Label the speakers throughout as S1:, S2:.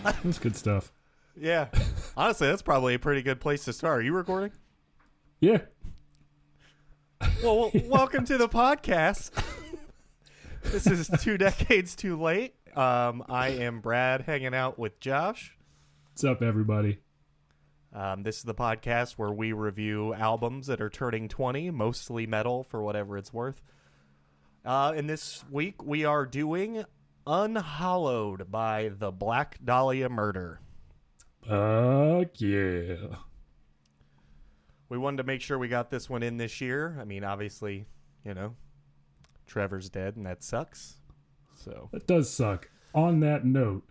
S1: That's good stuff.
S2: Yeah. Honestly, that's probably a pretty good place to start. Are you recording?
S1: Yeah.
S2: Well, welcome to the podcast. This is 2 decades too late. I am Brad, hanging out with Josh.
S1: What's up, everybody?
S2: This is the podcast where we review albums that are turning 20, mostly metal for whatever it's worth. And this week we are doing Unhallowed by the Black Dahlia Murder.
S1: Yeah.
S2: We wanted to make sure we got this one in this year. I mean, obviously, you know, Trevor's dead and that sucks. So
S1: That does suck. On that note,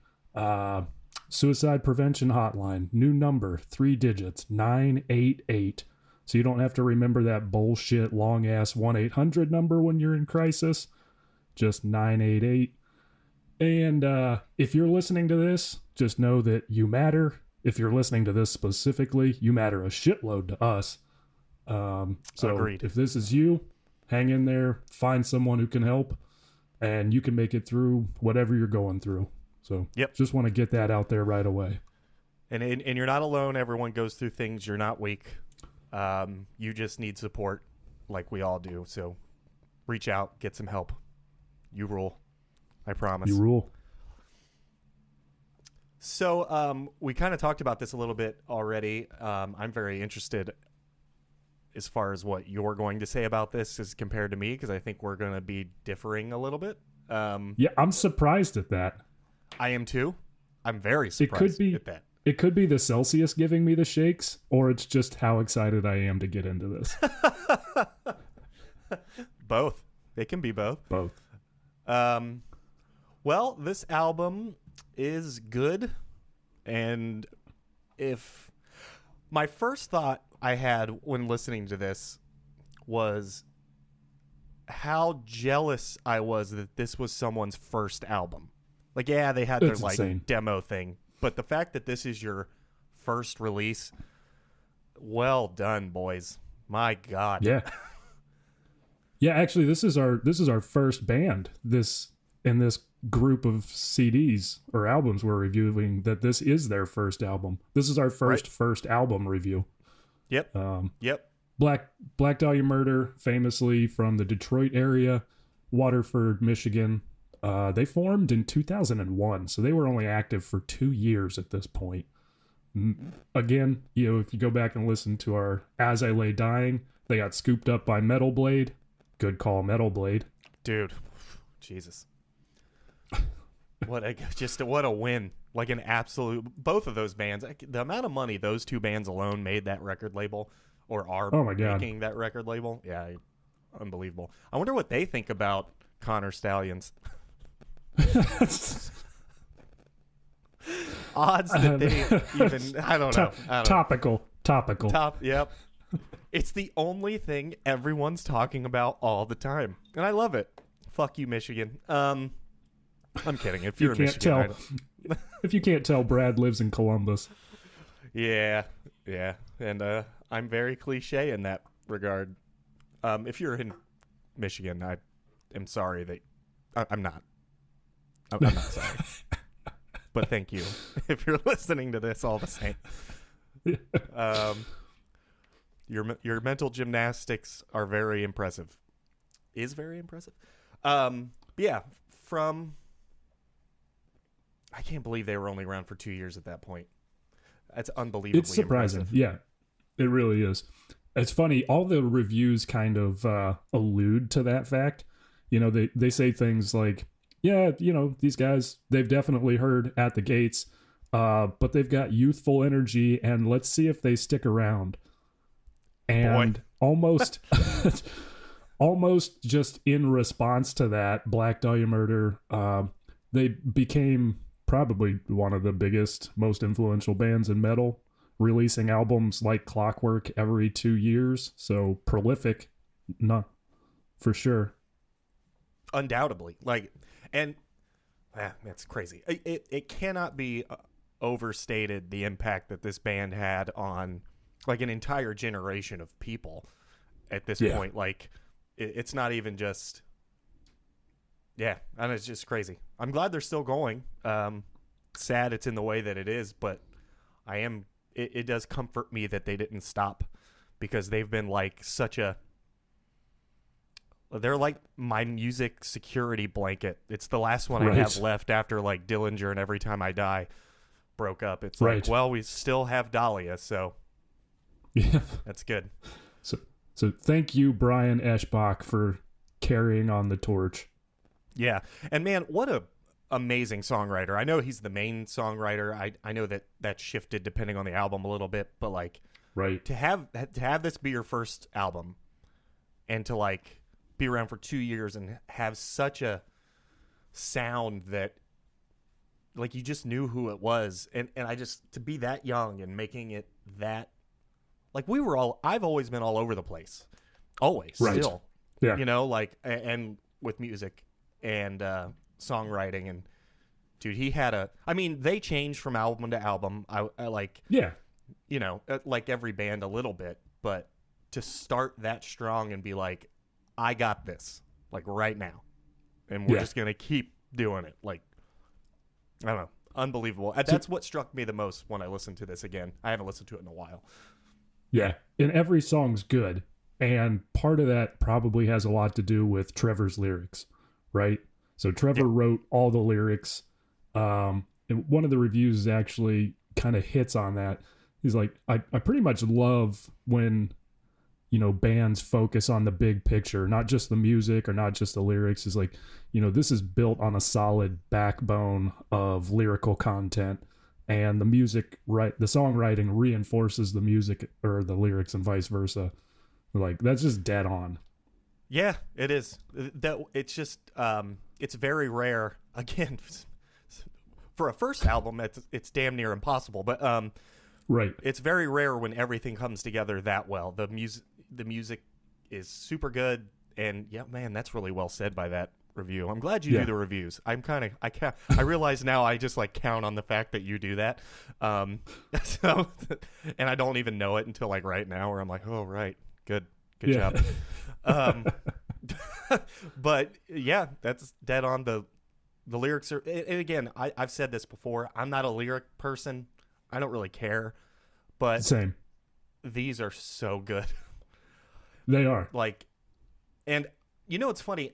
S1: suicide prevention hotline, new number, 3 digits, 988. So you don't have to remember that bullshit long-ass 1-800 number when you're in crisis. Just 988. And if you're listening to this, just know that you matter. If you're listening to this specifically, you matter a shitload to us. So
S2: Agreed.
S1: If this is you, hang in there, find someone who can help, and you can make it through whatever you're going through. So Just want to get that out there right away.
S2: And you're not alone. Everyone goes through things. You're not weak. You just need support like we all do. So reach out, get some help. You rule. I promise.
S1: You rule.
S2: So we kind of talked about this a little bit already. I'm very interested as far as what you're going to say about this as compared to me, because I think we're going to be differing a little bit.
S1: Yeah, I'm surprised at that.
S2: I am too. I'm very surprised at that.
S1: It could be the Celsius giving me the shakes, or it's just how excited I am to get into this.
S2: Both. It can be both.
S1: Both.
S2: Well, this album is good, and if my first thought I had when listening to this was how jealous I was that this was someone's first album. Like, yeah, they had their
S1: insane
S2: demo thing, but the fact that this is your first release, well done, boys. My God.
S1: Yeah. Yeah, actually, this is our first band in this group of CDs or albums we're reviewing, that this is their first album. This is our first album review.
S2: Yep. Yep.
S1: Black Dahlia Murder, famously from the Detroit area, Waterford, Michigan. They formed in 2001, so they were only active for 2 years at this point. Again, if you go back and listen to our As I Lay Dying, they got scooped up by Metal Blade. Good call, Metal Blade.
S2: Dude, Jesus. What a win. Like an absolute, both of those bands, the amount of money those two bands alone made that record label, or are making that record label. Yeah, unbelievable. I wonder what they think about Connor Stallions. Odds that they even, I don't know.
S1: Topical.
S2: Yep. It's the only thing everyone's talking about all the time, and I love it. Fuck you, Michigan. I'm kidding. If you're in Michigan,
S1: if you can't tell, Brad lives in Columbus.
S2: Yeah, and I'm very cliche in that regard. If you're in Michigan, I am sorry that I'm not. I'm not sorry, but thank you if you're listening to this all the same. Your mental gymnastics are very impressive. Is very impressive. Yeah, from. I can't believe they were only around for 2 years at that point. That's unbelievably
S1: It's surprising.
S2: impressive.
S1: Yeah, it really is. It's funny. All the reviews kind of allude to that fact. They say things like, yeah, these guys, they've definitely heard At the Gates, but they've got youthful energy, and let's see if they stick around. And almost just in response to that, Black Dahlia Murder, they became probably one of the biggest, most influential bands in metal, releasing albums like clockwork every 2 years. So prolific, for sure.
S2: Undoubtedly. That's crazy. It cannot be overstated the impact that this band had on like an entire generation of people at this point. Like, it's not even just, and it's just crazy. I'm glad they're still going. sad it's in the way that it is, but it does comfort me that they didn't stop, because they've been like they're like my music security blanket. It's the last one I have left after like Dillinger and Every Time I Die broke up. It's like, well, we still have Dahlia, so yeah, that's good.
S1: So thank you, Brian Eschbach, for carrying on the torch.
S2: Yeah, and man, what a amazing songwriter. I know he's the main songwriter. I know that shifted depending on the album a little bit, but like, to have this be your first album and to like be around for 2 years and have such a sound that like you just knew who it was, and I just, to be that young and making it that, like, I've always been all over the place, always, still, you know, like, and with music and songwriting, and dude, he had they changed from album to album. I like, you know, like every band a little bit, but to start that strong and be like, I got this, like, right now, and we're just gonna keep doing it. Like, I don't know, unbelievable. That's what struck me the most when I listened to this again. I haven't listened to it in a while.
S1: Yeah, and every song's good, and part of that probably has a lot to do with Trevor's lyrics, right? So Trevor wrote all the lyrics, and one of the reviews actually kind of hits on that. He's like, I pretty much love when, you know, bands focus on the big picture, not just the music or not just the lyrics. Is like, you know, this is built on a solid backbone of lyrical content, and the music, the songwriting reinforces the music or the lyrics and vice versa. Like, that's just dead on.
S2: Yeah, it is. It's just, it's very rare. Again, for a first album, it's damn near impossible, but, it's very rare when everything comes together that well. The music is super good, and yeah, man, that's really well said by that review. I'm glad you do the reviews. I realize now I just like count on the fact that you do that. So, and I don't even know it until like right now, where I'm like, oh, right, good job. But yeah, that's dead on. The lyrics are, and again, I've said this before, I'm not a lyric person. I don't really care, but
S1: same.
S2: These are so good.
S1: They are.
S2: Like, and you know, it's funny.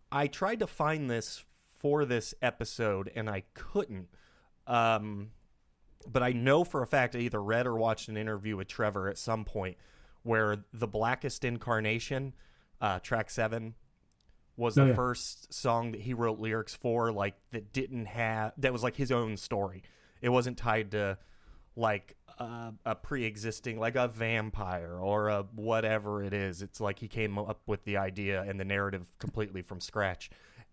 S2: I tried to find this for this episode and I couldn't. But I know for a fact I either read or watched an interview with Trevor at some point where The Blackest Incarnation, track 7, was the first song that he wrote lyrics for, like, that was like his own story. It wasn't tied to like a pre-existing, like a vampire or a whatever it is. It's like he came up with the idea and the narrative completely from scratch.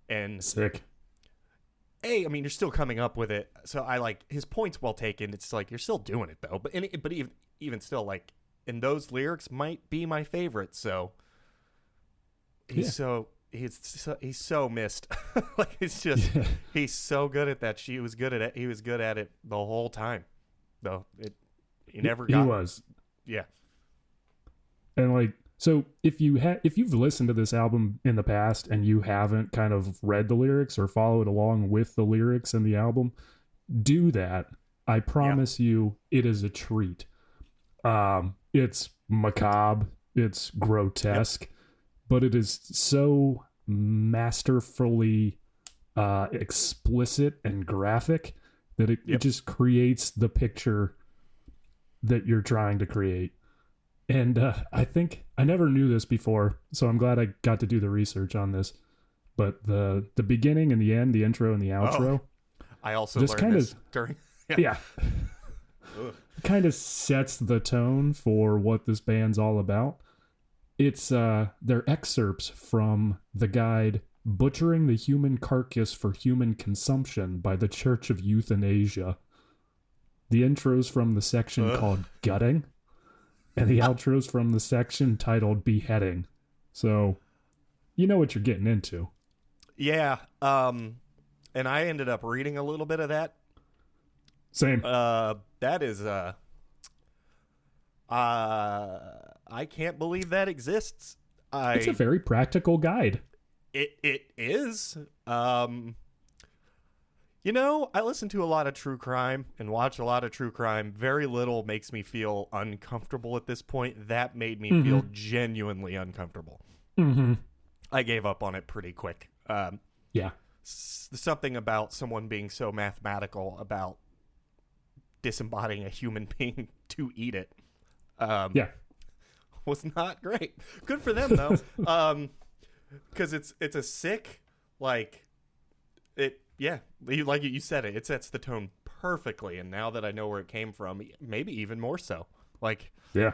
S2: And
S1: sick.
S2: I mean, you're still coming up with it. So I like his point's well taken. It's like, you're still doing it though. But even still, like, and those lyrics might be my favorite. So he's so missed. Like, it's just, he's so good at that. He was good at it the whole time, though. He was. Yeah.
S1: And like, so if you've listened to this album in the past and you haven't kind of read the lyrics or followed along with the lyrics in the album, do that. I promise you, it is a treat. It's macabre, it's grotesque, but it is so masterfully explicit and graphic that it just creates the picture that you're trying to create. And I think I never knew this before, so I'm glad I got to do the research on this. But the beginning and the end, the intro and the outro,
S2: I also learned this during.
S1: Kind of sets the tone for what this band's all about. It's they're excerpts from the guide "Butchering the Human Carcass for Human Consumption" by the Church of Euthanasia. The intro's from the section called "Gutting," and the outro's from the section titled "Beheading." So, you know what you're getting into.
S2: Yeah, and I ended up reading a little bit of that.
S1: Same.
S2: That is I can't believe that exists.
S1: It's a very practical guide.
S2: It is. You know, I listen to a lot of true crime and watch a lot of true crime. Very little makes me feel uncomfortable at this point. That made me feel genuinely uncomfortable.
S1: Mm-hmm.
S2: I gave up on it pretty quick.
S1: Yeah.
S2: Something about someone being so mathematical about disembodying a human being to eat it was not great. Good for them, though. Because it's a sick, like, it, yeah, like you said it sets the tone perfectly. And now that I know where it came from, maybe even more so. Like, yeah.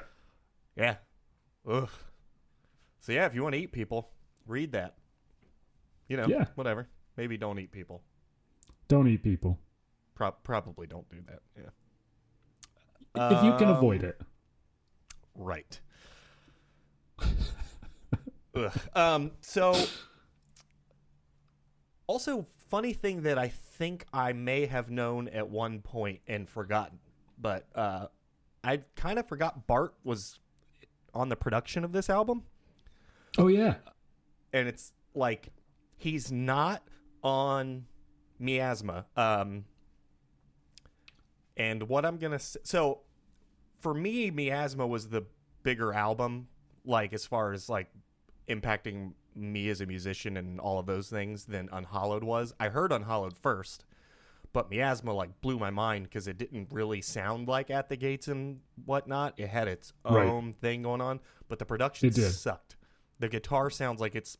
S2: Ugh. So yeah, if you want to eat people, read that. You know, whatever. Maybe don't eat people.
S1: Don't eat people.
S2: Probably don't do that. Yeah.
S1: If you can avoid it.
S2: Right. Ugh. So also funny thing that I think I may have known at one point and forgotten, but I kind of forgot Bart was on the production of this album.
S1: Oh yeah.
S2: And it's like he's not on Miasma. And what I'm going to say, so for me, Miasma was the bigger album, like as far as like impacting me as a musician and all of those things than Unhallowed was. I heard Unhallowed first, but Miasma like blew my mind because it didn't really sound like At the Gates and whatnot. It had its own thing going on, but the production sucked. The guitar sounds like it's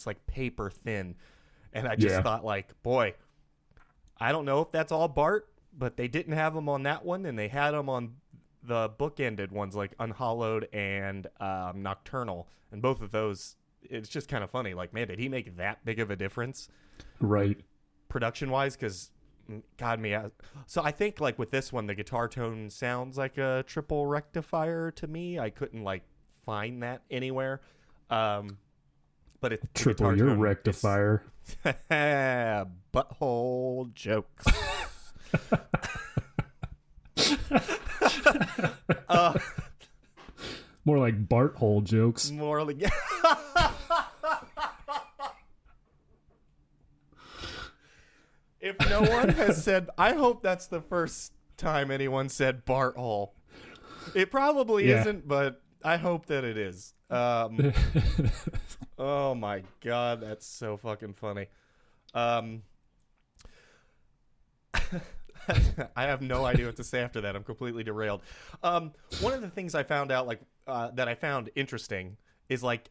S2: like paper thin. And I just thought like, boy, I don't know if that's all Bart, but they didn't have him on that one, and they had him on the bookended ones like Unhallowed and Nocturnal. And both of those, it's just kind of funny. Like, man, did he make that big of a difference?
S1: Right.
S2: Production-wise? Because, God, so I think, like, with this one, the guitar tone sounds like a triple rectifier to me. I couldn't, like, find that anywhere. But it's
S1: triple your rectifier.
S2: Butthole jokes.
S1: More like Barthole jokes.
S2: More like if no one has said, I hope that's the first time anyone said Barthole. It probably isn't, but I hope that it is. Oh my God, that's so fucking funny. I have no idea what to say after that. I'm completely derailed. One of the things I found out, like, that I found interesting is, like,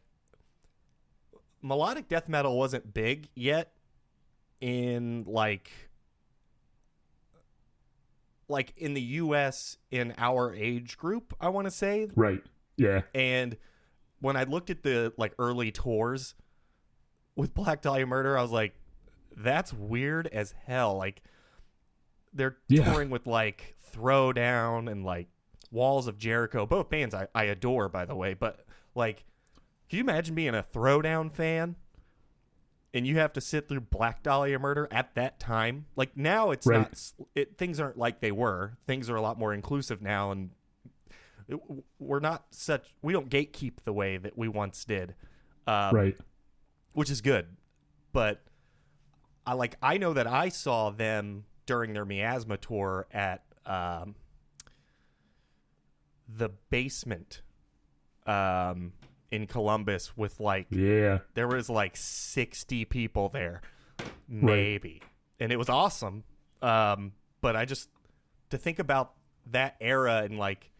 S2: melodic death metal wasn't big yet in, like in the US in our age group, I want to say.
S1: Right. Yeah.
S2: And when I looked at the, like, early tours with Black Dahlia Murder, I was like, that's weird as hell. Like, they're touring with, like, Throwdown and, like, Walls of Jericho. Both bands I adore, by the way. But, like, can you imagine being a Throwdown fan and you have to sit through Black Dahlia Murder at that time? Like, now it's not... things aren't like they were. Things are a lot more inclusive now, and we don't gatekeep the way that we once did. Which is good. But I know that I saw them during their Miasma tour at the Basement in Columbus with, like, there was like 60 people there, maybe. And it was awesome. But I just, to think about that era and, like,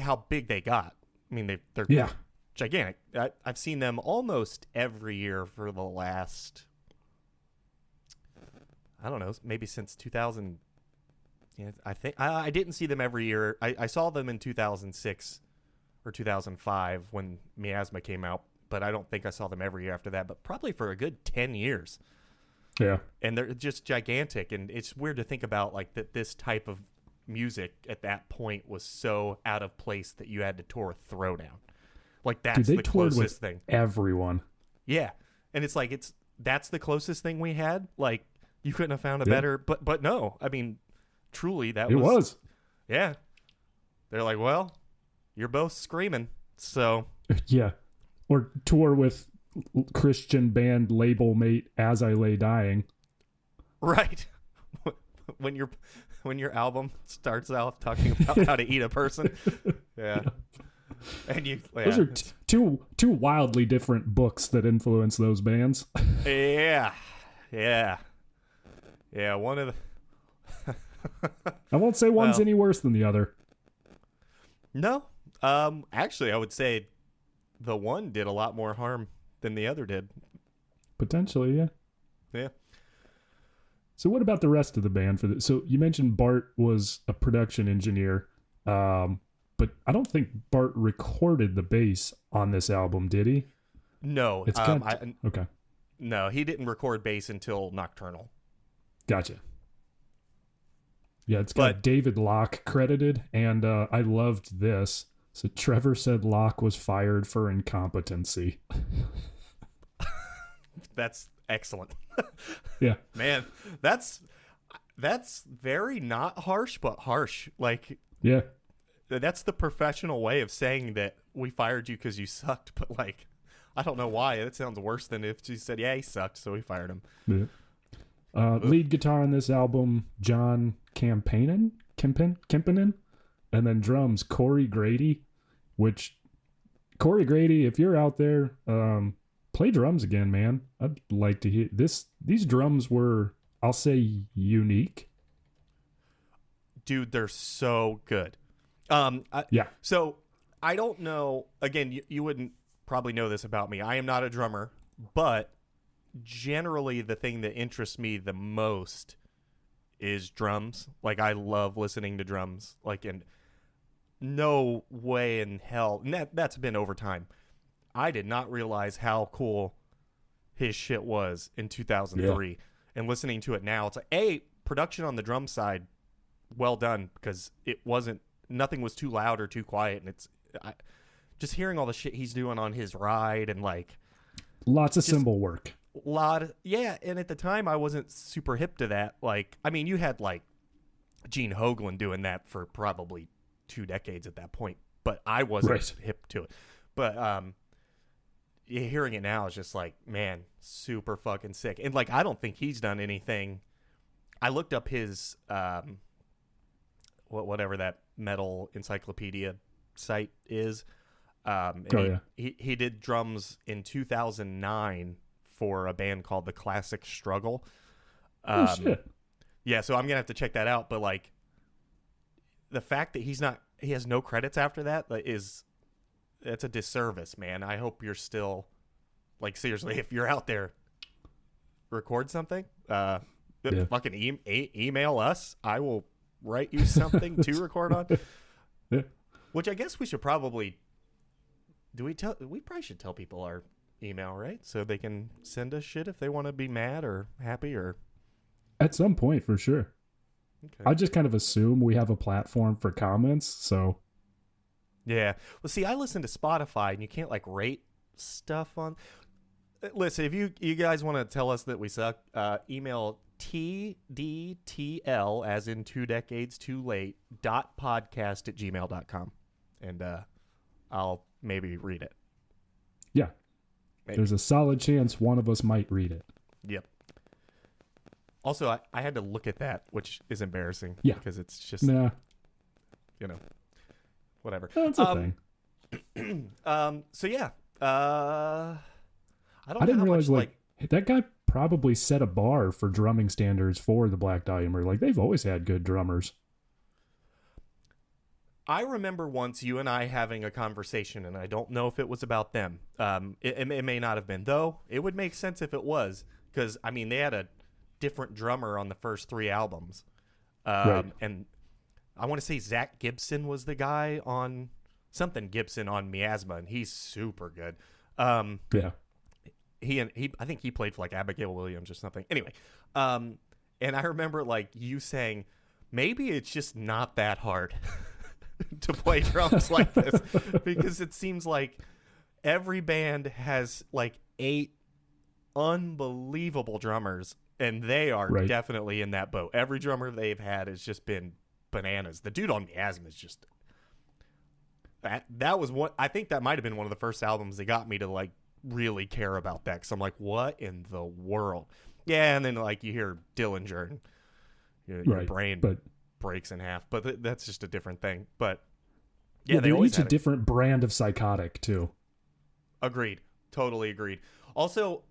S2: how big they got. I mean, they're gigantic. I've seen them almost every year for the last, I don't know, maybe since 2000. Yeah, I think I didn't see them every year. I saw them in 2006 or 2005 when Miasma came out, but I don't think I saw them every year after that, but probably for a good 10 years.
S1: Yeah.
S2: And they're just gigantic, and it's weird to think about, like, that this type of music at that point was so out of place that you had to tour Throwdown. Like, that's the closest thing.
S1: Everyone.
S2: Yeah. And it's like, that's the closest thing we had. Like, you couldn't have found a better, but no, I mean, truly it was. Yeah. They're like, well, you're both screaming. So.
S1: Yeah. Or tour with Christian band label mate As I Lay Dying.
S2: Right. when your album starts off talking about how to eat a person. Yeah. And
S1: those are two wildly different books that influence those bands.
S2: Yeah. One of the
S1: I won't say one's any worse than the other.
S2: No. Actually, I would say the one did a lot more harm than the other did.
S1: Potentially, yeah.
S2: Yeah.
S1: So what about the rest of the band for this? So you mentioned Bart was a production engineer, but I don't think Bart recorded the bass on this album, did he?
S2: No.
S1: It's okay.
S2: No, he didn't record bass until Nocturnal.
S1: Gotcha. Yeah, it's got David Locke credited, and I loved this. So Trevor said Locke was fired for incompetency.
S2: That's excellent.
S1: Yeah.
S2: Man, that's very not harsh, but harsh. Like,
S1: yeah,
S2: that's the professional way of saying that we fired you because you sucked. But like, I don't know why. That sounds worse than if she said, yeah, he sucked, so we fired him.
S1: Yeah. Lead guitar on this album, John Kempinen, and then drums, Corey Grady. Which Corey Grady, if you're out there, play drums again, man. I'd like to hear this. These drums were, I'll say, unique.
S2: Dude, they're so good.
S1: Yeah.
S2: So I don't know. Again, you wouldn't probably know this about me. I am not a drummer, but generally the thing that interests me the most is drums. Like, I love listening to drums. Like, and no way in hell. And that's been over time. I did not realize how cool his shit was in 2003. Yeah. And listening to it now, it's like, production on the drum side, well done, because nothing was too loud or too quiet. And just hearing all the shit he's doing on his ride and like
S1: lots of cymbal work.
S2: And at the time I wasn't super hip to that. Like, I mean, you had like Gene Hoglan doing that for probably 2 decades at that point, but I wasn't hip to it. But hearing it now is just like, man, super fucking sick. And like, I don't think he's done anything. I looked up his whatever that metal encyclopedia site is. He did drums in 2009 for a band called the Classic Struggle.
S1: Oh shit.
S2: Yeah, so I'm gonna have to check that out. But like, the fact that he has no credits after that it's a disservice, man. I hope you're still, like, seriously, if you're out there, record something. Fucking email us. I will write you something to record on.
S1: Yeah.
S2: Which I guess we should probably. We probably should tell people our email, right? So they can send us shit if they want to be mad or happy or.
S1: At some point, for sure.
S2: Okay.
S1: I just kind of assume we have a platform for comments, so.
S2: Yeah. Well, see, I listen to Spotify, and you can't, like, rate stuff on. Listen, if you guys want to tell us that we suck, email tdtl, as in 2 decades too late, .podcast@gmail.com. And I'll maybe read it.
S1: Yeah.
S2: Maybe.
S1: There's a solid chance one of us might read it.
S2: Yep. Also, I had to look at that, which is embarrassing.
S1: Yeah.
S2: Because it's just, whatever.
S1: That's a thing.
S2: So, yeah. I
S1: didn't realize, that guy probably set a bar for drumming standards for the Black Dahlia Murder. Like, they've always had good drummers.
S2: I remember once you and I having a conversation, and I don't know if it was about them. It may not have been, though. It would make sense if it was, because, I mean, they had a different drummer on the first 3 albums. And I want to say Zach Gibson was the guy on something Gibson on Miasma, and he's super good.
S1: Yeah.
S2: I think he played for like Abigail Williams or something. Anyway, and I remember like you saying, maybe it's just not that hard to play drums like this, because it seems like every band has like 8 unbelievable drummers, and they are definitely in that boat. Every drummer they've had has just been bananas. The dude on Miasma is just that was what I think that might have been one of the first albums that got me to like really care about that, because I'm like, what in the world? Yeah. And then like you hear Dillinger, and Your
S1: Right,
S2: brain
S1: but
S2: breaks in half. But that's just a different thing. But yeah,
S1: yeah,
S2: they
S1: they're
S2: always
S1: each a
S2: had it.
S1: different brand of psychotic too.
S2: Agreed. Totally agreed. Also,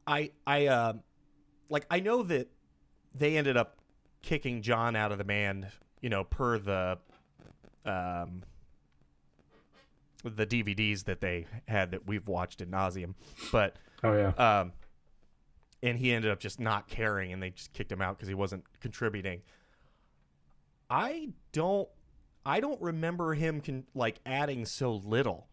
S2: I know that they ended up kicking John out of the band, per the DVDs that they had that we've watched ad nauseum. But
S1: Oh yeah.
S2: and he ended up just not caring, and they just kicked him out because he wasn't contributing. I don't remember him adding so little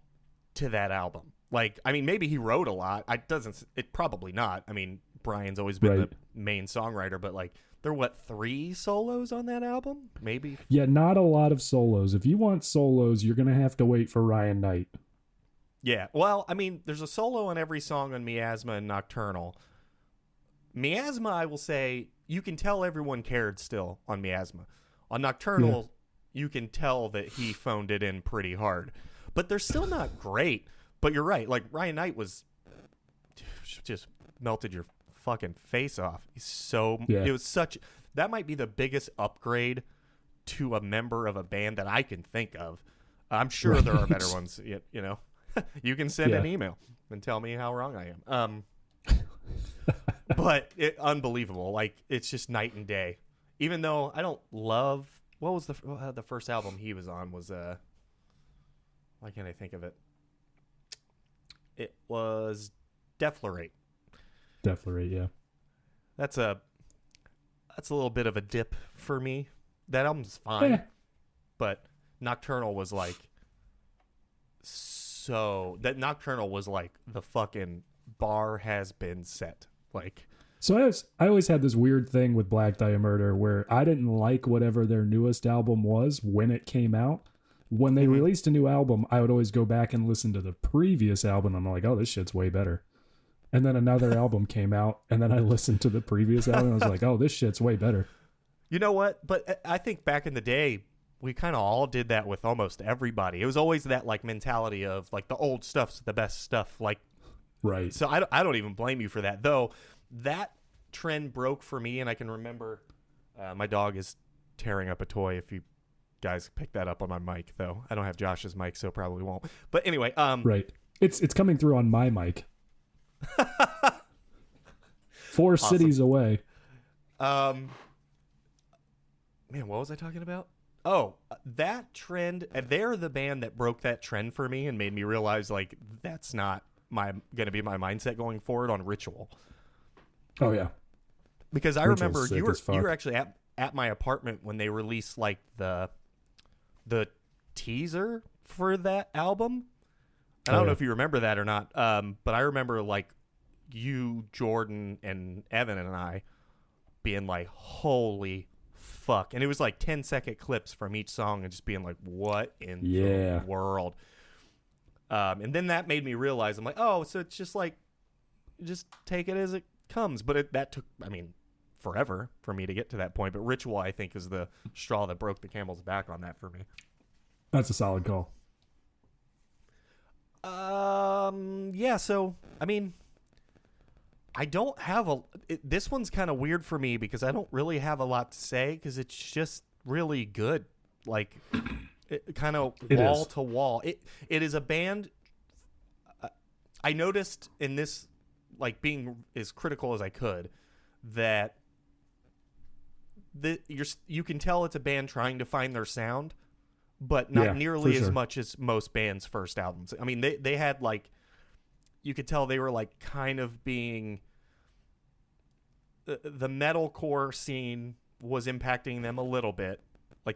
S2: to that album. Like, I mean, maybe he wrote a lot. It probably not. I mean, Brian's always been
S1: Right.
S2: the main songwriter, but there were 3 solos on that album? Maybe.
S1: Yeah, not a lot of solos. If you want solos, you're gonna have to wait for Ryan Knight.
S2: Yeah. Well, I mean, there's a solo on every song on Miasma and Nocturnal. Miasma, I will say, you can tell everyone cared still on Miasma. On Nocturnal, you can tell that he phoned it in pretty hard. But they're still not great. But you're right. Like, Ryan Knight just melted your fucking face off. It was that might be the biggest upgrade to a member of a band that I can think of. I'm sure there are better ones, You can send an email and tell me how wrong I am. But unbelievable. Like, it's just night and day. Even though I don't love what was the first album he was on was why can't I think of it? It was Deflorate.
S1: Deflorate, yeah.
S2: That's a little bit of a dip for me. That album's fine, but Nocturnal was Nocturnal was the fucking bar has been set.
S1: So I always had this weird thing with Black Dahlia Murder where I didn't like whatever their newest album was when it came out. When they released a new album, I would always go back and listen to the previous album. I'm like, oh, this shit's way better. And then another album came out, and then I listened to the previous album. And I was like, oh, this shit's way better.
S2: You know what? But I think back in the day, we kind of all did that with almost everybody. It was always that mentality of the old stuff's the best stuff.
S1: Right.
S2: So I don't even blame you for that. Though that trend broke for me, and I can remember my dog is tearing up a toy. If you guys pick that up on my mic, though I don't have Josh's mic, so probably won't. But anyway,
S1: right. It's coming through on my mic. 4 cities away.
S2: Man, what was I talking about? Oh, that trend. They're the band that broke that trend for me and made me realize that's not going to be my mindset going forward on Ritual.
S1: Oh yeah,
S2: because I
S1: Ritual's
S2: remember you were actually at my apartment when they released the teaser for that album. I don't know if you remember that or not, but I remember you, Jordan, and Evan and I being holy fuck. And it was 10-second clips from each song and just being what in the world? And then that made me realize, I'm oh, so it's just just take it as it comes. But that took, forever for me to get to that point. But Ritual, I think, is the straw that broke the camel's back on that for me.
S1: That's a solid call.
S2: Yeah, so, I don't have this one's kind of weird for me because I don't really have a lot to say because it's just really good. Kind of wall to wall. It is a band. I noticed in this, being as critical as I could, that you can tell it's a band trying to find their sound, but not nearly as much as most bands' first albums. They had you could tell they were kind of being the metalcore scene was impacting them a little bit.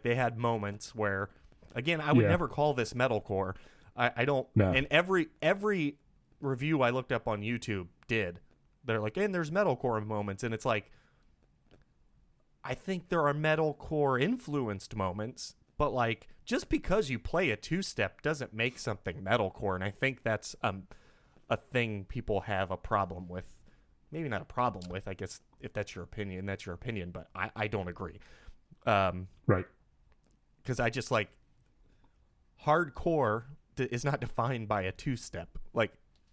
S2: They had moments where, again, I would never call this metalcore. I don't. No. And every review I looked up on YouTube did. They're and there's metalcore moments, and it's I think there are metalcore influenced moments, but just because you play a 2-step doesn't make something metalcore, and I think that's a thing people have a problem with. Maybe not a problem with. I guess if that's your opinion, that's your opinion, but I don't agree.
S1: Right.
S2: Because I just hardcore is not defined by a 2-step.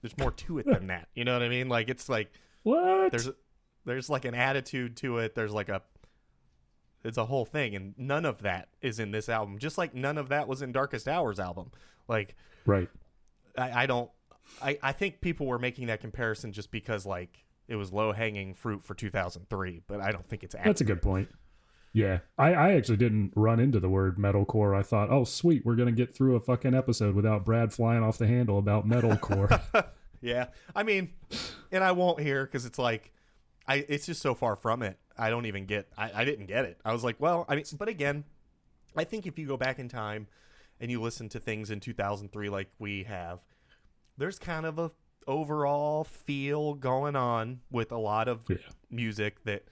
S2: There's more to it than that. You know what I mean? It's
S1: what?
S2: There's an attitude to it. There's It's a whole thing, and none of that is in this album. Just like none of that was in Darkest Hours album. Like,
S1: Right.
S2: I think people were making that comparison just because like it was low hanging fruit for 2003, but I don't think it's accurate.
S1: That's a good point. Yeah. I actually didn't run into the word metalcore. I thought, oh, sweet, we're going to get through a fucking episode without Brad flying off the handle about metalcore.
S2: Yeah. I mean, and I won't hear because it's like, it's just so far from it. I don't even get, I didn't get it. I was like, well, I mean, but again, I think if you go back in time and you listen to things in 2003 like we have, there's kind of a overall feel going on with a lot of music that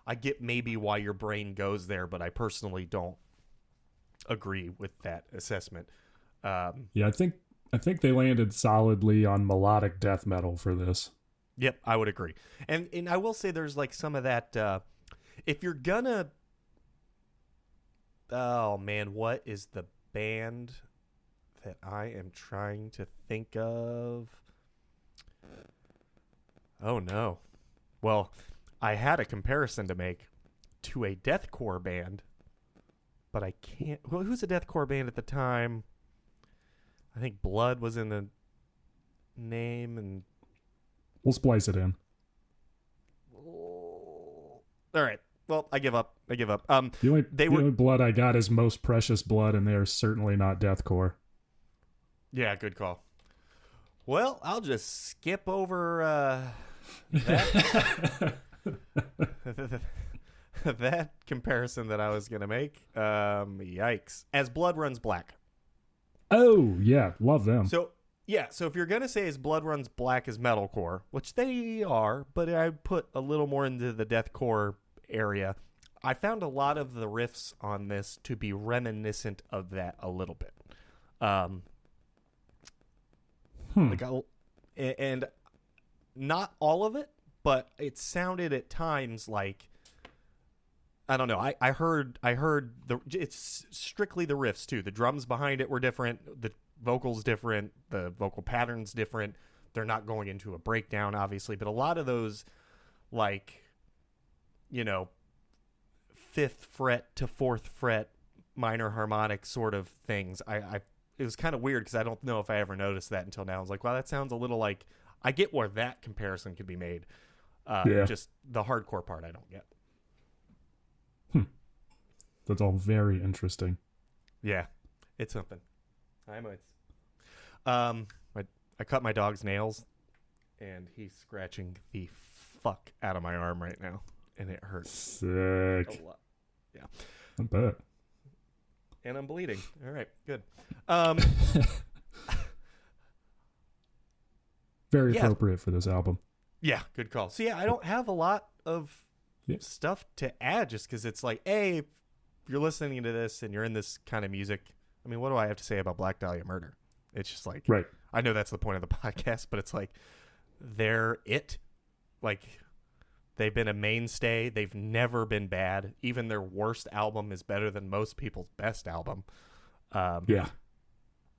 S2: I get maybe why your brain goes there, but I personally don't agree with that assessment.
S1: Yeah, I think they landed solidly on melodic death metal for this.
S2: Yep, I would agree. And I will say there's like some of that, if you're gonna, oh man, what is the band that I am trying to think of? Oh no. Well, I had a comparison to make to a deathcore band, but I can't. Well, who's a deathcore band at the time? I think Blood was in the name, and
S1: we'll splice it in.
S2: All right. Well, I give up. The
S1: only blood I got is Most Precious Blood, and they're certainly not deathcore.
S2: Yeah, good call. Well, I'll just skip over that. That comparison that I was going to make. Yikes. As Blood Runs Black.
S1: Oh, yeah. Love them.
S2: So if you're going to say as Blood Runs Black is metalcore, which they are, but I put a little more into the deathcore area, I found a lot of the riffs on this to be reminiscent of that a little bit. And not all of it, but it sounded at times like, I don't know. I heard it's strictly the riffs too. The drums behind it were different. The vocals different. The vocal patterns different. They're not going into a breakdown, obviously, but a lot of those, like, you know, 5th fret to 4th fret minor harmonic sort of things. It was kind of weird because I don't know if I ever noticed that until now. I was like, wow, that sounds a little like, I get where that comparison could be made. Just the hardcore part I don't get.
S1: That's all very interesting.
S2: Yeah, it's something. I cut my dog's nails, and he's scratching the fuck out of my arm right now, and it hurts.
S1: Sick.
S2: A lot. Yeah.
S1: I bet.
S2: And I'm bleeding. All right, good.
S1: Very appropriate for this album.
S2: Yeah, good call. So yeah, I don't have a lot of stuff to add just because it's like, hey, if you're listening to this and you're in this kind of music, I mean, what do I have to say about Black Dahlia Murder? It's just like,
S1: right.
S2: I know that's the point of the podcast, but it's like, they're it. Like, they've been a mainstay. They've never been bad. Even their worst album is better than most people's best album.
S1: Yeah.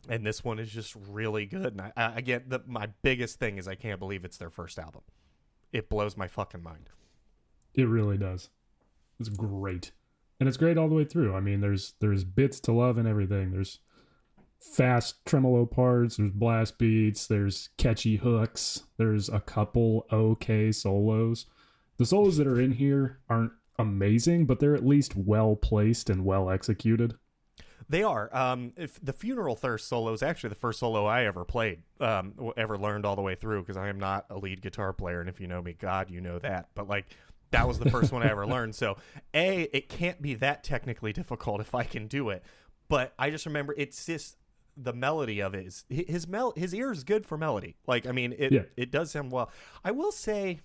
S2: And this one is just really good. And I get my biggest thing is I can't believe it's their first album. It blows my fucking mind.
S1: It really does. It's great. And it's great all the way through. I mean, there's bits to love and everything. There's fast tremolo parts, there's blast beats, there's catchy hooks, there's a couple okay solos. The solos that are in here aren't amazing, but they're at least well placed and well executed.
S2: They are. If the Funeral Thirst solo is actually the first solo I ever played, ever learned all the way through, because I am not a lead guitar player, and if you know me, God, you know that. But like, that was the first one I ever learned. So, it can't be that technically difficult if I can do it. But I just remember it's just the melody of it is his ear is good for melody. Like, I mean, it does sound well. I will say,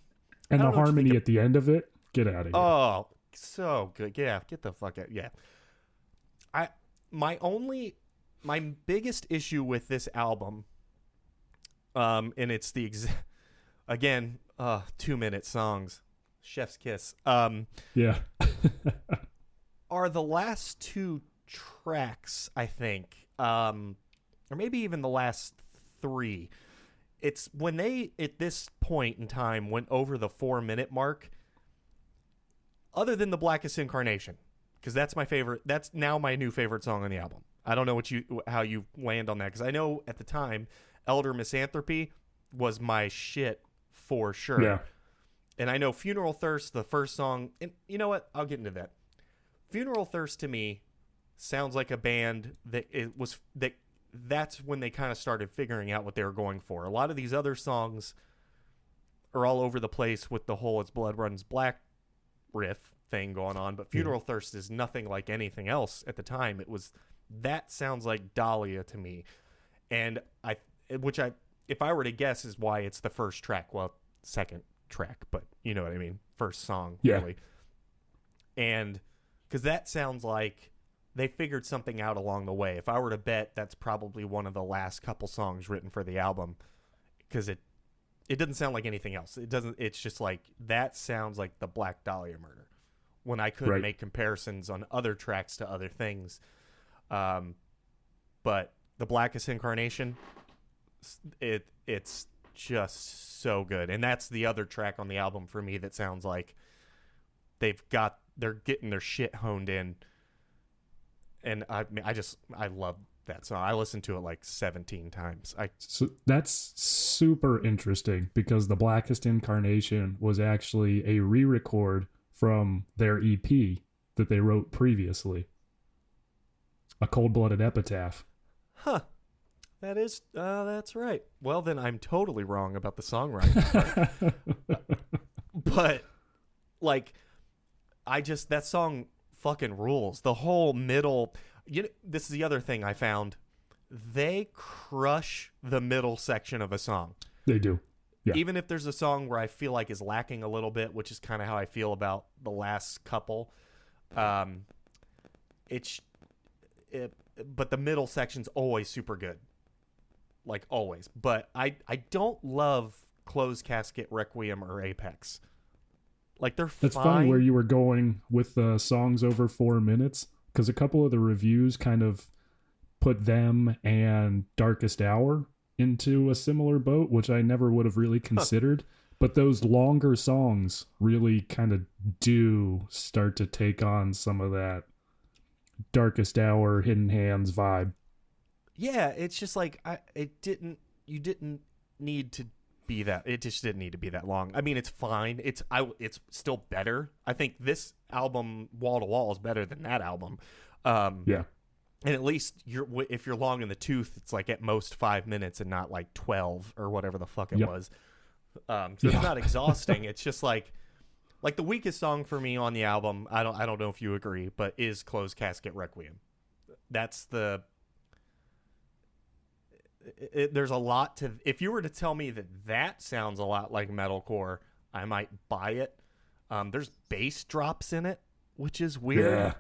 S1: and the harmony at the end of it, get out of here.
S2: Oh, so good. Yeah, get the fuck out. Yeah. My biggest issue with this album, and it's the again, 2-minute songs, chef's kiss.
S1: Yeah.
S2: Are the last 2 tracks, I think, or maybe even the last 3. It's when they, at this point in time, went over the 4-minute mark, other than the Blackest Incarnation. because that's my favorite. That's now my new favorite song on the album. I don't know how you land on that, because I know at the time Elder Misanthropy was my shit for sure.
S1: Yeah.
S2: And I know Funeral Thirst, the first song, and you know what? I'll get into that. Funeral Thirst to me sounds like a band that's when they kind of started figuring out what they were going for. A lot of these other songs are all over the place with the whole It's Blood Runs Black riff thing going on, but Funeral Thirst is nothing like anything else at the time. That sounds like Dahlia to me. And if I were to guess, is why it's the first track. Well, second track, but you know what I mean. First song, really. And because that sounds like they figured something out along the way. If I were to bet, that's probably one of the last couple songs written for the album, because it doesn't sound like anything else. It's just like, that sounds like the Black Dahlia Murder, when I could make comparisons on other tracks to other things. But the Blackest Incarnation, it's just so good. And that's the other track on the album for me that sounds like they're getting their shit honed in. And I love that song. I listened to it like 17 times.
S1: So that's super interesting, because the Blackest Incarnation was actually a re-record from their EP that they wrote previously. A Cold-Blooded Epitaph.
S2: Huh. That's right. Well, then I'm totally wrong about the songwriting part. But, like, that song fucking rules. The whole middle... this is the other thing I found. They crush the middle section of a song.
S1: They do. Yeah.
S2: Even if there's a song where I feel like is lacking a little bit, which is kind of how I feel about the last couple. But the middle section's always super good. Like, always. But I don't love Closed Casket, Requiem, or Apex. Like, they're fine.
S1: That's funny where you were going with the songs over 4 minutes, because a couple of the reviews kind of put them and Darkest Hour into a similar boat, which I never would have really considered. But those longer songs really kind of do start to take on some of that Darkest Hour, Hidden Hands vibe.
S2: Yeah, it's just like, you didn't need to be that. It just didn't need to be that long. I mean, it's fine. It's still better. I think this album, Wall to Wall, is better than that album.
S1: Yeah.
S2: And at least if you're long in the tooth, it's like at most 5 minutes and not like 12 or whatever the fuck it was. So it's not exhausting. It's just like the weakest song for me on the album, I don't know if you agree, but is Closed Casket, Requiem. That's there's a lot to... If you were to tell me that sounds a lot like metalcore, I might buy it. There's bass drops in it, which is weird.
S1: Yeah.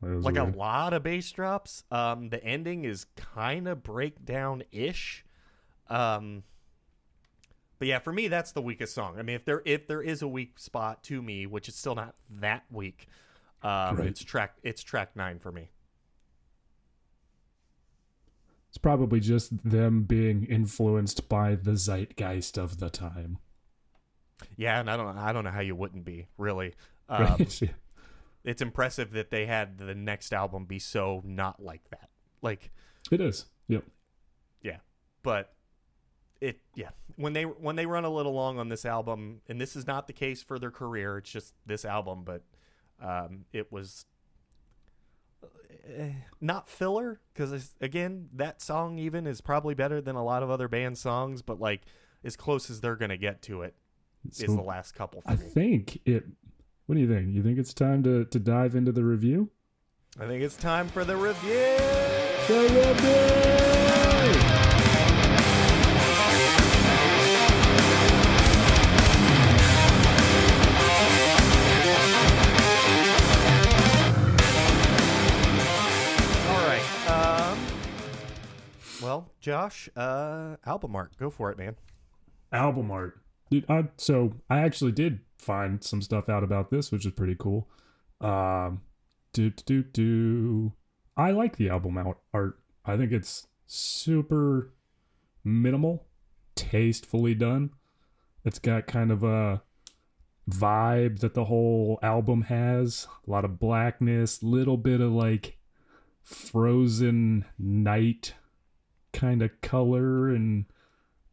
S2: Like weird. A lot of bass drops. The ending is kind of breakdown-ish. But yeah, for me, that's the weakest song. I mean, if there is a weak spot to me, which is still not that weak, it's track 9 for me.
S1: It's probably just them being influenced by the zeitgeist of the time.
S2: Yeah, and I don't know how you wouldn't be, really.
S1: Right?
S2: It's impressive that they had the next album be so not like that. Like,
S1: it is. Yep.
S2: Yeah, but when they run a little long on this album, and this is not the case for their career, it's just this album, but it was not filler, because again, that song even is probably better than a lot of other band songs, but like as close as they're gonna get to it is the last couple for me.
S1: What do you think? You think it's time to dive into the review?
S2: I think it's time for the review. Well, Josh, album art. Go for it, man.
S1: Album art. Dude, I actually did find some stuff out about this, which is pretty cool. I like the album art. I think it's super minimal, tastefully done. It's got kind of a vibe that the whole album has. A lot of blackness, little bit of like frozen night kind of color, and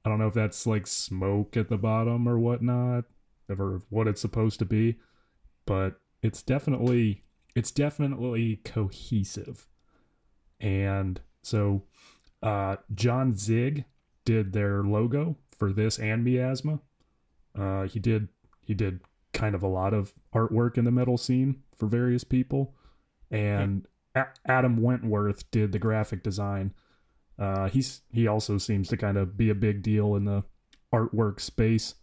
S1: I don't know if that's like smoke at the bottom or whatnot, or what it's supposed to be, but it's definitely cohesive. And so John Zig did their logo for this and Miasma. He did kind of a lot of artwork in the metal scene for various people, and Adam Wentworth did the graphic design. He also seems to kind of be a big deal in the artwork space.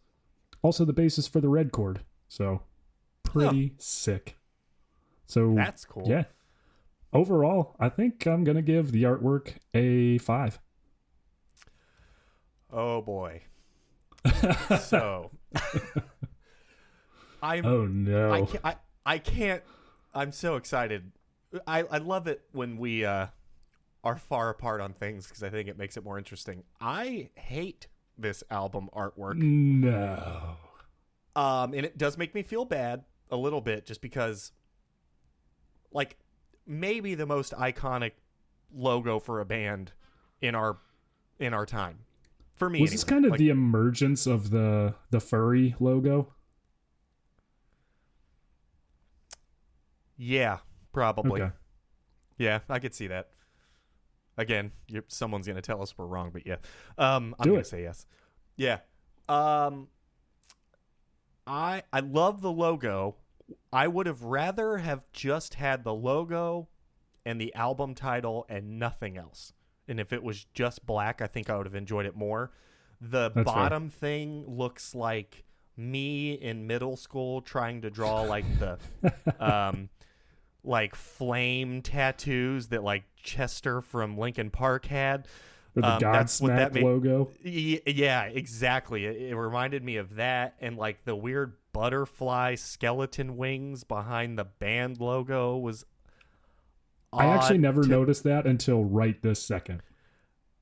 S1: Also, the basis for the Red Chord, so pretty sick. So
S2: That's cool.
S1: Yeah. Overall, I think I'm gonna give the artwork a 5.
S2: Oh boy. So
S1: Oh no.
S2: I can't. I'm so excited. I love it when we are far apart on things because I think it makes it more interesting. I hate this album artwork.
S1: No.
S2: And it does make me feel bad a little bit just because, like, maybe the most iconic logo for a band in our time. For me,
S1: Was
S2: anyway.
S1: this kind of
S2: Like,
S1: the emergence of the furry logo?
S2: yeah, probably.
S1: Okay.
S2: Yeah, I could see that. Again, someone's gonna tell us we're wrong, but yeah, I'm
S1: Do
S2: gonna
S1: it.
S2: say yes. Yeah, I love the logo. I would have rather have just had the logo and the album title and nothing else. And if it was just black, I think I would have enjoyed it more. The
S1: That's
S2: bottom thing looks like me in middle school trying to draw like the like flame tattoos that like Chester from Linkin Park had.
S1: Or the
S2: That's what that
S1: Godsmack
S2: made.
S1: logo?
S2: Yeah, exactly. It reminded me of that, and like the weird butterfly skeleton wings behind the band logo was
S1: I actually
S2: odd
S1: never
S2: to-
S1: noticed that until right this second.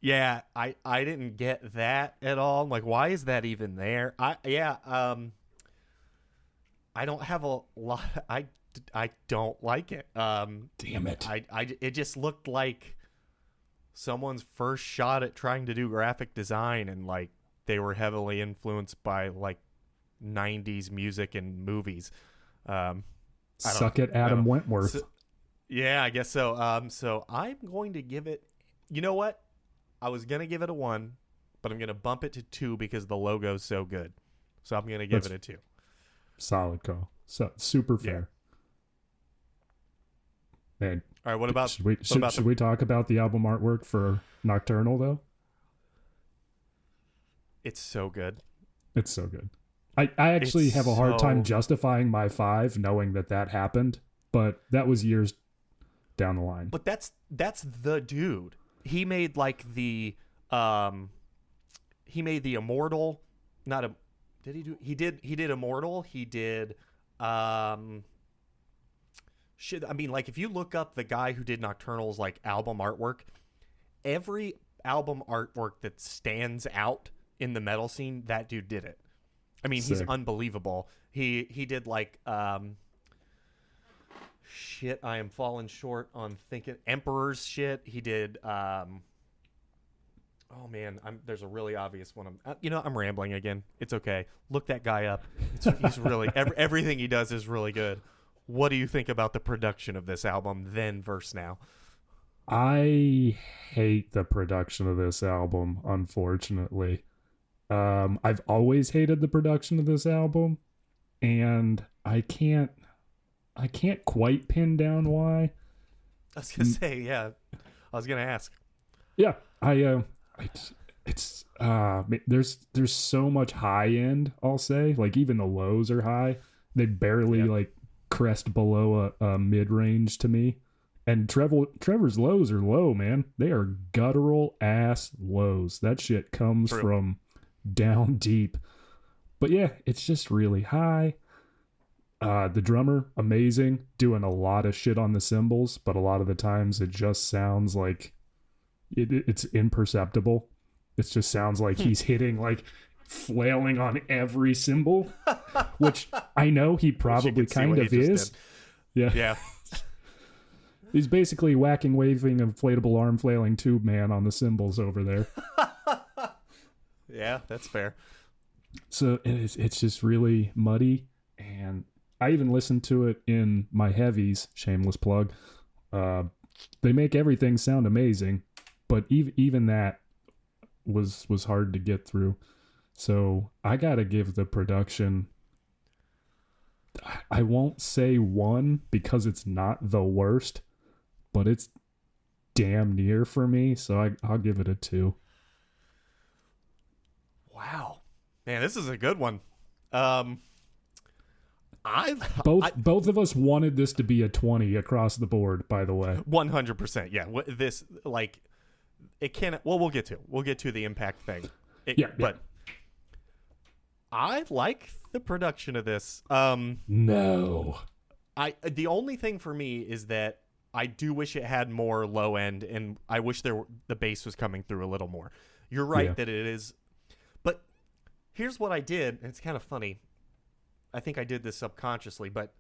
S2: Yeah, I didn't get that at all. I'm like, why is that even there? I don't have a lot. I don't like it.
S1: Damn it.
S2: It just looked like someone's first shot at trying to do graphic design, and like they were heavily influenced by like 90s music and movies.
S1: Suck it, Adam Wentworth.
S2: So, yeah, I guess so. So I'm going to give it. You know what? I was gonna give it a 1, but I'm gonna bump it to 2 because the logo's so good. So I'm gonna give it a 2.
S1: Solid call. So super fair. Man,
S2: All right. What about?
S1: should we talk about the album artwork for Nocturnal though?
S2: It's so good.
S1: It's so good. I actually
S2: It's
S1: have a hard time
S2: so-
S1: justifying my 5 knowing that happened, but that was years down the line.
S2: But that's the dude. He made like the he made the Immortal. Not a. Did he do? He did Immortal. He did shit. I mean, like if you look up the guy who did Nocturnal's like album artwork, every album artwork that stands out in the metal scene, that dude did it. I mean, he's
S1: Sick.
S2: unbelievable. He did like shit. I am falling short on thinking Emperor's shit. He did oh man, there's a really obvious one. I'm rambling again. It's okay. Look that guy up. He's really everything he does is really good. What do you think about the production of this album then versus now?
S1: I hate the production of this album, unfortunately. I've always hated the production of this album, and I can't quite pin down why.
S2: I was gonna say, yeah. I was gonna ask.
S1: Yeah, it's there's so much high end, I'll say. Like even the lows are high. They barely like crest below a mid range to me. And Trevor's lows are low, man. They are guttural ass lows. That shit comes
S2: True.
S1: from down deep. But yeah, it's just really high. The drummer, amazing, doing a lot of shit on the cymbals, but a lot of the times it just sounds like it's imperceptible. It just sounds like he's hitting like flailing on every cymbal, which I know he probably kind of is.
S2: Yeah.
S1: He's basically whacking, waving, inflatable arm flailing tube man on the cymbals over there.
S2: Yeah, that's fair.
S1: So it's just really muddy, and I even listened to it in my heavies. Shameless plug. They make everything sound amazing, but even that was hard to get through. So I gotta give the production, I won't say 1 because it's not the worst, but it's damn near for me. So I'll give it a 2.
S2: Wow, man, this is a good one.
S1: Both of us wanted this to be a 20 across the board, by the way.
S2: 100%. Yeah, this, like, it can't. Well, we'll get to the impact thing. But I like the production of this.
S1: No.
S2: The only thing for me is that I do wish it had more low end, and I wish the bass was coming through a little more. You're right that it is. But here's what I did, and it's kind of funny. I think I did this subconsciously, but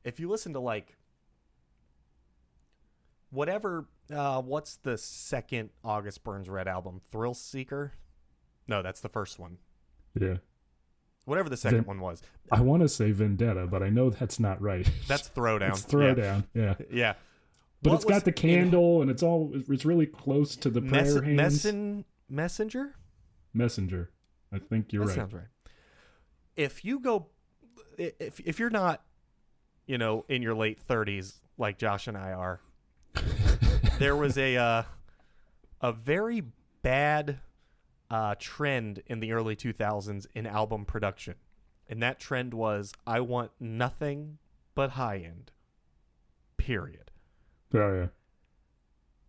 S2: if you listen to, like, whatever, what's the second August Burns Red album? Thrill Seeker? No, that's the first one.
S1: Yeah.
S2: Whatever the second one was.
S1: I want to say Vendetta, but I know that's not right.
S2: That's Throwdown.
S1: It's Throwdown, yeah.
S2: Yeah.
S1: But it's got the candle, and it's really close to the prayer hands.
S2: Messenger?
S1: Messenger. I think you're right.
S2: That sounds right. If you go... If you're not, in your late 30s like Josh and I are, there was a very bad trend in the early 2000s in album production, and that trend was I want nothing but high end. Period.
S1: Oh yeah.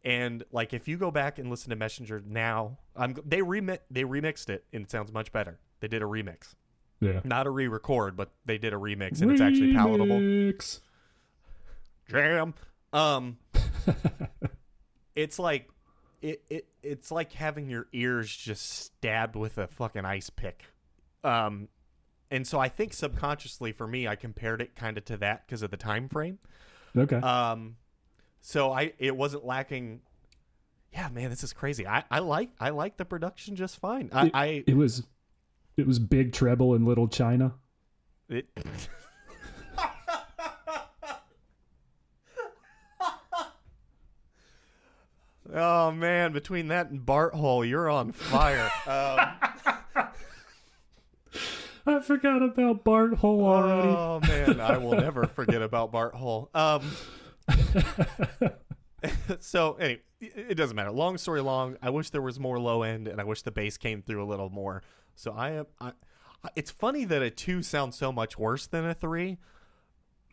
S2: And like if you go back and listen to Messenger now, they remixed it and it sounds much better. They did a remix.
S1: Yeah.
S2: Not a re-record, but they did a remix, and it's actually palatable. Jam. It's like it's like having your ears just stabbed with a fucking ice pick. And so I think subconsciously for me, I compared it kind of to that because of the time frame.
S1: Okay.
S2: So it wasn't lacking. Yeah, man, this is crazy. I like the production just fine.
S1: It was big treble in Little China.
S2: Oh man, between that and Barthole, you're on fire.
S1: I forgot about Barthole already.
S2: Oh man, I will never forget about Barthole. So anyway, it doesn't matter. Long story long, I wish there was more low end, and I wish the bass came through a little more. So it's funny that a 2 sounds so much worse than a 3.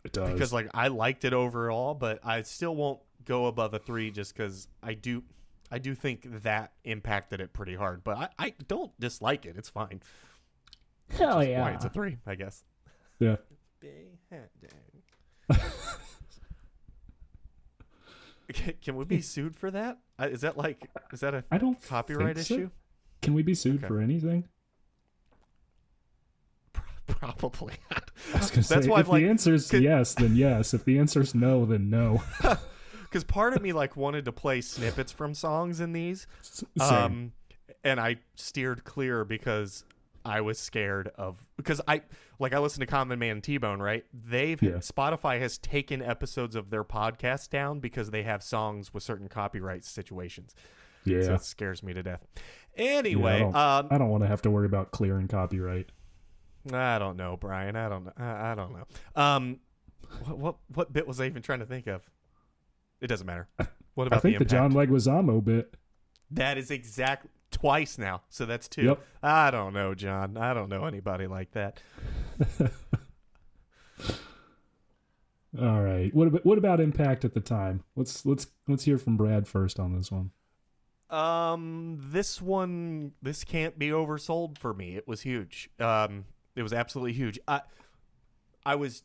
S1: It does.
S2: Because like I liked it overall, but I still won't go above a 3 just because I do think that impacted it pretty hard. But I don't dislike it. It's fine.
S3: Hell yeah.
S2: Why it's a 3, I guess.
S1: Yeah.
S2: Can we be sued for that? Is that a
S1: I don't
S2: copyright
S1: think so.
S2: issue?
S1: Can we be sued for anything?
S2: Probably.
S1: That's why if the answer's yes, then yes. If the answer's no, then no.
S2: Because part of me wanted to play snippets from songs in these,
S1: Same.
S2: and I steered clear because I was scared because I listened to Common Man and T-Bone, right? Spotify has taken episodes of their podcast down because they have songs with certain copyright situations.
S1: Yeah,
S2: so it scares me to death. Anyway,
S1: I don't want to have to worry about clearing copyright.
S2: I don't know, Brian. I don't know. I don't know. What bit was I even trying to think of? It doesn't matter. What about
S1: I think the John Leguizamo bit?
S2: That is twice now, so that's 2.
S1: Yep.
S2: I don't know, John. I don't know anybody like that.
S1: All right. What about impact at the time? Let's hear from Brad first on this one.
S2: This can't be oversold for me. It was huge. It was absolutely huge. I was,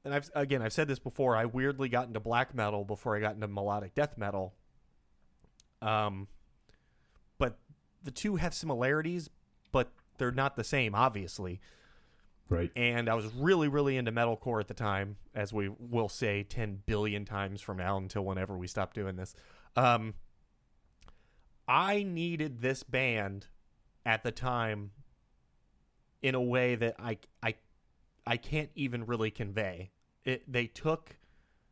S2: and I've said this before. I weirdly got into black metal before I got into melodic death metal. But the two have similarities, but they're not the same, obviously.
S1: Right.
S2: And I was really, really into metalcore at the time, as we will say 10 billion times from now until whenever we stop doing this. I needed this band at the time in a way that I can't even really convey.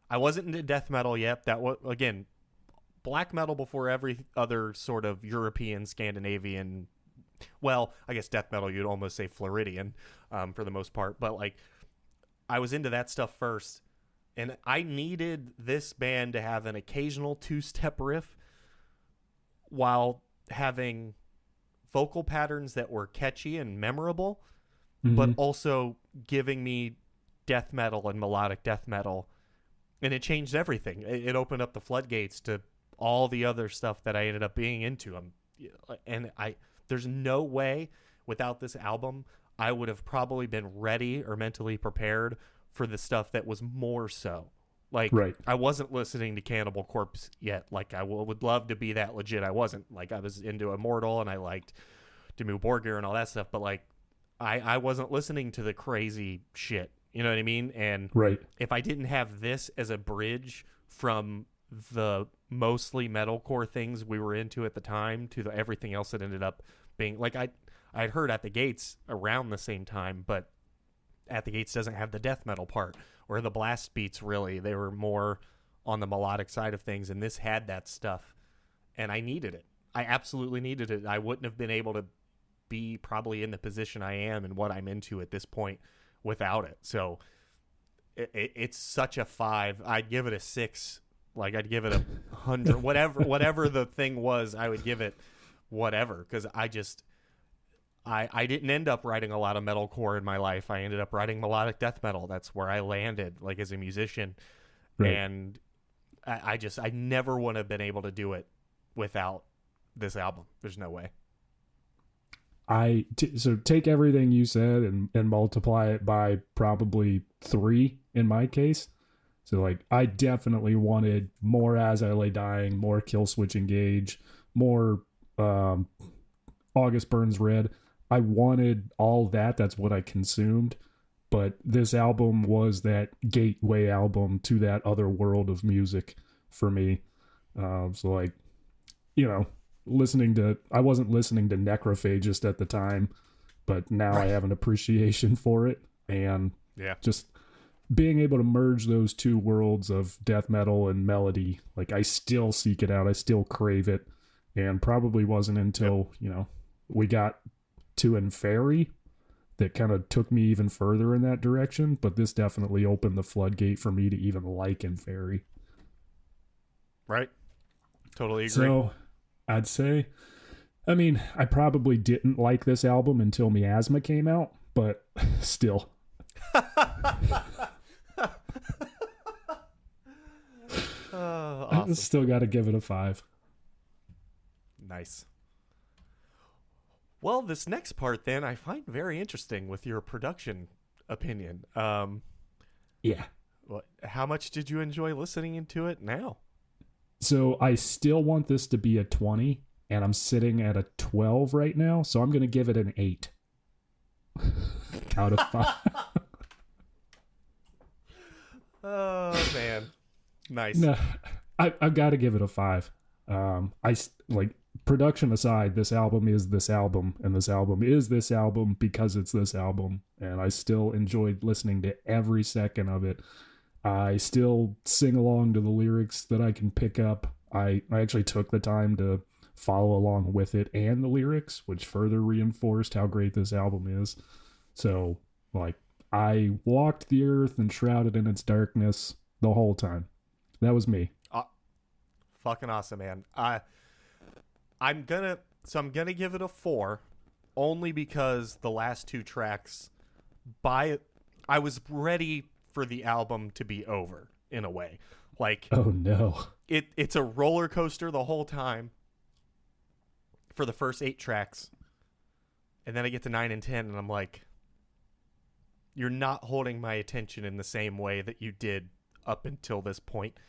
S2: I wasn't into death metal yet. That was, again, black metal before every other sort of European, Scandinavian. Well, I guess death metal, you'd almost say Floridian for the most part. But, like, I was into that stuff first. And I needed this band to have an occasional two-step riff while having vocal patterns that were catchy and memorable, but also giving me death metal and melodic death metal. And it changed everything. It opened up the floodgates to all the other stuff that I ended up being into. And there's no way without this album I would have probably been ready or mentally prepared for the stuff that was more so. Like,
S1: right.
S2: I wasn't listening to Cannibal Corpse yet. Like, I would love to be that legit. I wasn't. Like, I was into Immortal and I liked Dimmu Borgir and all that stuff. But, like, I wasn't listening to the crazy shit. You know what I mean? And
S1: right.
S2: if I didn't have this as a bridge from the mostly metalcore things we were into at the time to everything else that ended up being, like, I'd heard At the Gates around the same time, but At the Gates doesn't have the death metal part or the blast beats, really. They were more on the melodic side of things, and this had that stuff, and I needed it. I absolutely needed it. I wouldn't have been able to be probably in the position I am and what I'm into at this point without it. So it's such a 5. I'd give it a 6. Like, I'd give it 100. whatever the thing was, I would give it whatever, because I didn't end up writing a lot of metalcore in my life. I ended up writing melodic death metal. That's where I landed, like, as a musician. Right. And I never would have been able to do it without this album. There's no way.
S1: So take everything you said and multiply it by probably 3 in my case. So, like, I definitely wanted more As I Lay Dying, more Killswitch Engage, more August Burns Red. I wanted all that. That's what I consumed. But this album was that gateway album to that other world of music for me. So, like, you know, I wasn't listening to Necrophagist at the time, but now I have an appreciation for it. And just being able to merge those two worlds of death metal and melody, like, I still seek it out. I still crave it. And probably wasn't until, we got to Inferi that kind of took me even further in that direction. But this definitely opened the floodgate for me to even like Inferi.
S2: Right. Totally agree.
S1: So I'd say, I probably didn't like this album until Miasma came out, but still.
S2: Awesome.
S1: I still got to give it a 5.
S2: Nice. Well, this next part then I find very interesting with your production opinion.
S1: Yeah.
S2: How much did you enjoy listening into it now?
S1: So I still want this to be a 20, and I'm sitting at a 12 right now, so I'm going to give it an 8 out of 5.
S2: Oh, man. Nice.
S1: No, I've got to give it a 5. Production aside, this album is this album, and this album is this album because it's this album, and I still enjoyed listening to every second of it. I still sing along to the lyrics that I can pick up. I actually took the time to follow along with it and the lyrics, which further reinforced how great this album is. So, like, I walked the earth and shrouded in its darkness the whole time. That was me.
S2: Fucking awesome, man. I'm gonna give it a 4, only because the last 2 tracks, I was ready for the album to be over in a way. Like,
S1: oh no,
S2: it's a roller coaster the whole time for the first 8 tracks, and then I get to 9 and 10, and I'm like, you're not holding my attention in the same way that you did up until this point.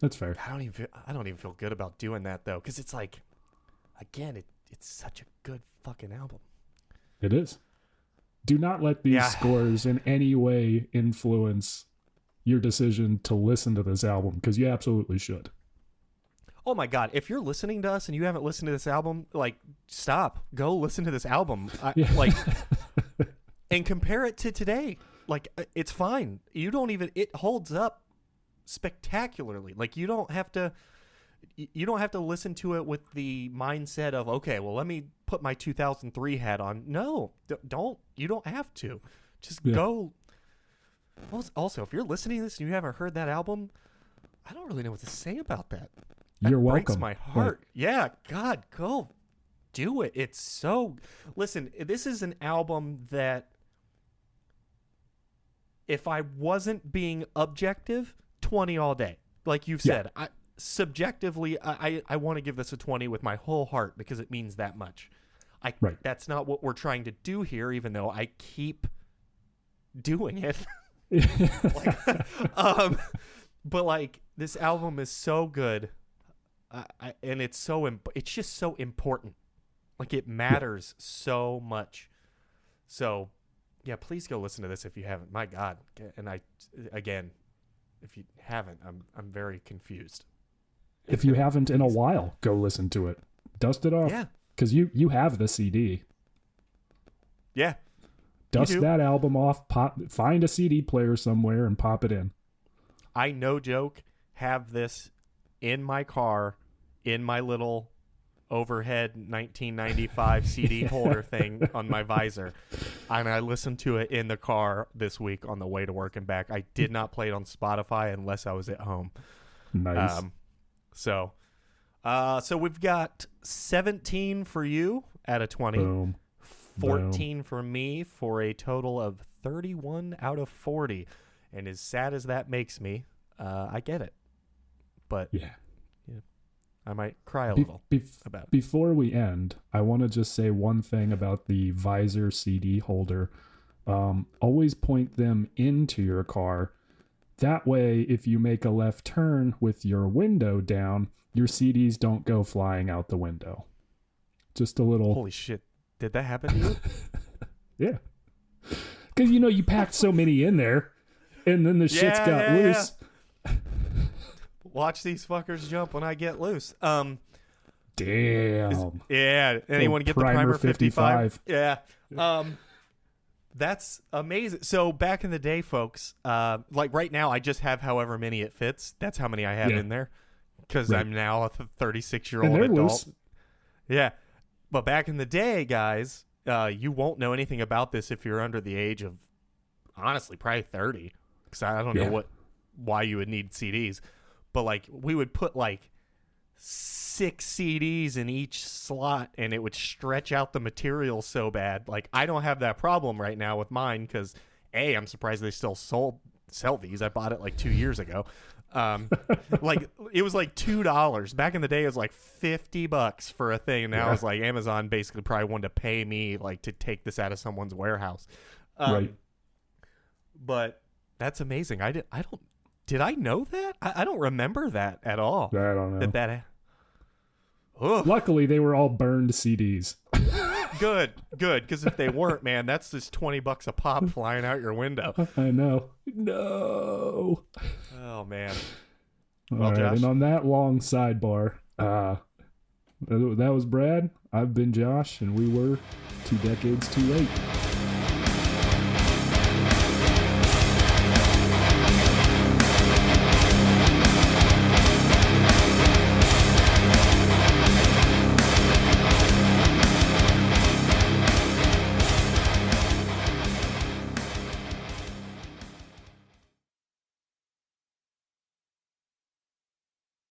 S1: That's fair.
S2: I don't even feel good about doing that though, because it's like, again, it's such a good fucking album.
S1: It is. Do not let these scores in any way influence your decision to listen to this album, because you absolutely should.
S2: Oh my God. If you're listening to us and you haven't listened to this album, like, stop. Go listen to this album. Like, and compare it to today. Like, it's fine. It holds up spectacularly. Like, you don't have to listen to it with the mindset of, okay, well, let me put my 2003 hat on. No, don't. You don't have to. Just go. Also, if you're listening to this and you haven't heard that album, I don't really know what to say about that.
S1: You're welcome.
S2: Breaks my heart. Right. Yeah, God, go do it. It's so... Listen, this is an album that if I wasn't being objective, 20 all day. Like you've said, subjectively, I want to give this a 20 with my whole heart because it means that much. That's not what we're trying to do here, even though I keep doing it. But like, this album is so good. And it's just so important. Like, it matters so much. So, yeah, please go listen to this if you haven't. My God. And if you haven't, I'm very confused.
S1: If you haven't in a while, go listen to it. Dust it off.
S2: Yeah.
S1: Because you have the CD.
S2: Yeah.
S1: Dust that album off, find a CD player somewhere and pop it in.
S2: I, no joke, have this in my car, in my little overhead 1995 CD holder thing on my visor. And I listened to it in the car this week on the way to work and back. I did not play it on Spotify unless I was at home.
S1: Nice.
S2: So we've got 17 for you at a 20.
S1: Boom.
S2: 14 for me for a total of 31 out of 40. And as sad as that makes me, I get it. But
S1: yeah,
S2: I might cry a little about it.
S1: Before we end, I want to just say one thing about the visor CD holder. Always point them into your car. That way, if you make a left turn with your window down, your CDs don't go flying out the window. Just a little...
S2: Holy shit. Did that happen to you?
S1: Yeah. Because, you packed so many in there, and then the shit's got loose.
S2: Yeah. Watch these fuckers jump when I get loose.
S1: Damn.
S2: Anyone get the Primer 55? Yeah. That's amazing. So back in the day, folks, like right now, I just have however many it fits. That's how many I have in there, because I'm now a 36-year-old adult. Loose. Yeah. But back in the day, guys, you won't know anything about this if you're under the age of, honestly, probably 30. Because I don't know why you would need CDs. But, like, we would put, like, 6 CDs in each slot, and it would stretch out the material so bad. Like, I don't have that problem right now with mine because, A, I'm surprised they still sell these. I bought it, like, 2 years ago. Like, it was like $2. Back in the day, it was like $50 for a thing. And now it's like Amazon basically probably wanted to pay me, like, to take this out of someone's warehouse.
S1: Right.
S2: But that's amazing. Did I know that? I don't remember that at all.
S1: I don't know.
S2: Luckily,
S1: they were all burned CDs.
S2: Good. Because if they weren't, man, that's just $20 a pop flying out your window.
S1: I know. No.
S2: Oh, man.
S1: All right, Josh. And on that long sidebar, that was Brad. I've been Josh, and we were 2 decades too late.